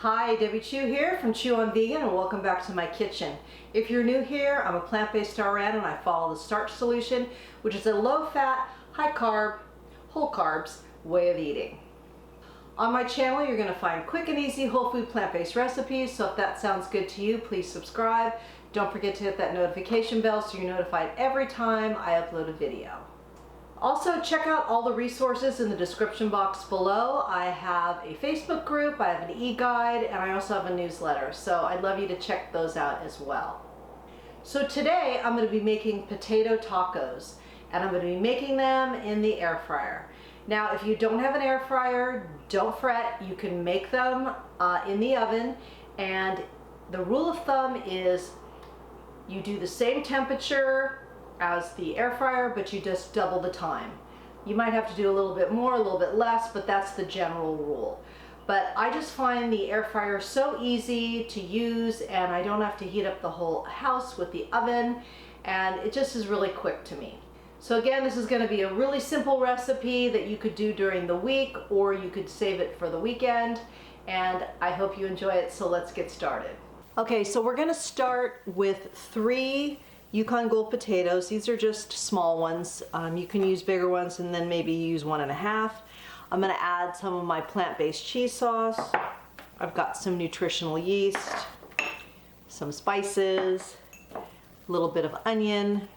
Hi, Debbie Chu here from Chew on Vegan, and welcome back to my kitchen. If you're new here, I'm a plant-based RN and I follow the Starch solution, which is a low-fat, high-carb, whole carbs way of eating. On my channel, you're going to find quick and easy whole food plant-based recipes, so if that sounds good to you, please subscribe. Don't forget to hit that notification bell so you're notified every time I upload a video. Also, check out all the resources in the description box below. I have a Facebook group, I have an e-guide, and I also have a newsletter, so I'd love you to check those out as well. So today I'm going to be making potato tacos, and I'm going to be making them in the air fryer. Now, if you don't have an air fryer, don't fret. You can make them in the oven, and the rule of thumb is you do the same temperature as the air fryer, but you just double the time. You might have to do a little bit more, a little bit less, but that's the general rule. But I just find the air fryer so easy to use, and I don't have to heat up the whole house with the oven, and it just is really quick to me. So again, this is going to be a really simple recipe that you could do during the week, or you could save it for the weekend, and I hope you enjoy it, so let's get started. Okay, so we're going to start with 3 Yukon Gold potatoes. These are just small ones. You can use bigger ones and then maybe use 1.5. I'm going to add some of my plant-based cheese sauce. I've got some nutritional yeast, some spices, a little bit of onion.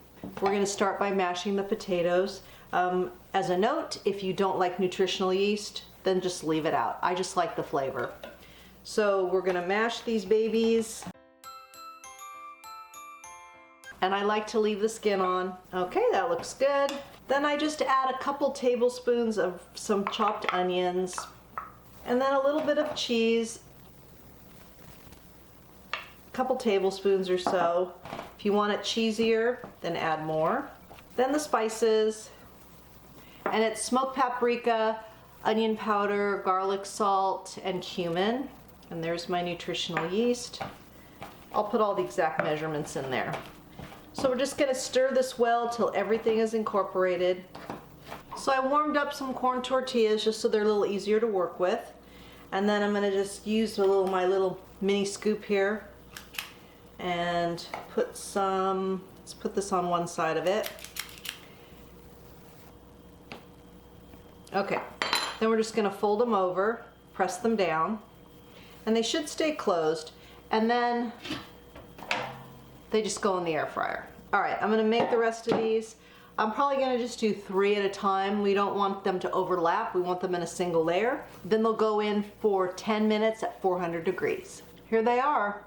We're going to start by mashing the potatoes. As a note, if you don't like nutritional yeast, then just leave it out. I just like the flavor. So we're going to mash these babies. And I like to leave the skin on. Okay, that looks good. Then I just add a couple tablespoons of some chopped onions, and then a little bit of cheese, a couple tablespoons or so. If you want it cheesier, then add more. Then the spices, and it's smoked paprika, onion powder, garlic salt, and cumin. And there's my nutritional yeast. I'll put all the exact measurements in there. So we're just going to stir this well till everything is incorporated. So I warmed up some corn tortillas just so they're a little easier to work with. And then I'm going to just use my little mini scoop here and let's put this on one side of it. Okay, then we're just going to fold them over, press them down, and they should stay closed. And then they just go in the air fryer. All right, I'm gonna make the rest of these. I'm probably gonna just do 3 at a time. We don't want them to overlap. We want them in a single layer. Then they'll go in for 10 minutes at 400 degrees. Here they are.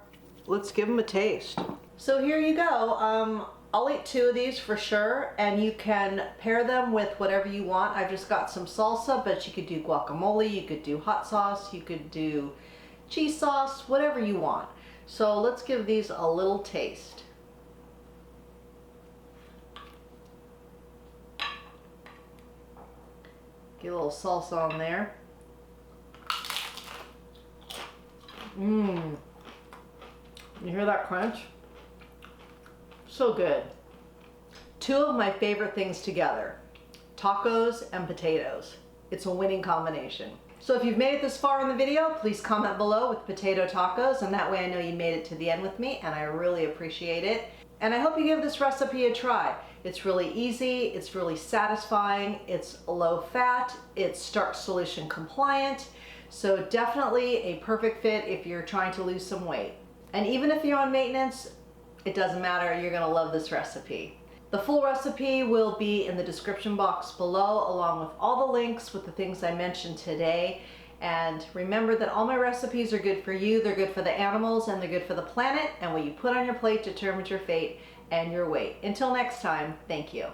Let's give them a taste. So here you go. I'll eat 2 of these for sure, and you can pair them with whatever you want. I've just got some salsa, but you could do guacamole, you could do hot sauce, you could do cheese sauce, whatever you want. So let's give these a little taste. Get a little salsa on there. Mmm. You hear that crunch? So good. 2 of my favorite things together, tacos and potatoes. It's a winning combination. So if you've made it this far in the video, please comment below with potato tacos, and that way I know you made it to the end with me, and I really appreciate it. And I hope you give this recipe a try. It's really easy, it's really satisfying, it's low fat, it's Starch solution compliant, so definitely a perfect fit if you're trying to lose some weight. And even if you're on maintenance, it doesn't matter, you're gonna love this recipe. The full recipe will be in the description box below, along with all the links with the things I mentioned today. And remember that all my recipes are good for you, they're good for the animals, and they're good for the planet, and what you put on your plate determines your fate and your weight. Until next time, thank you.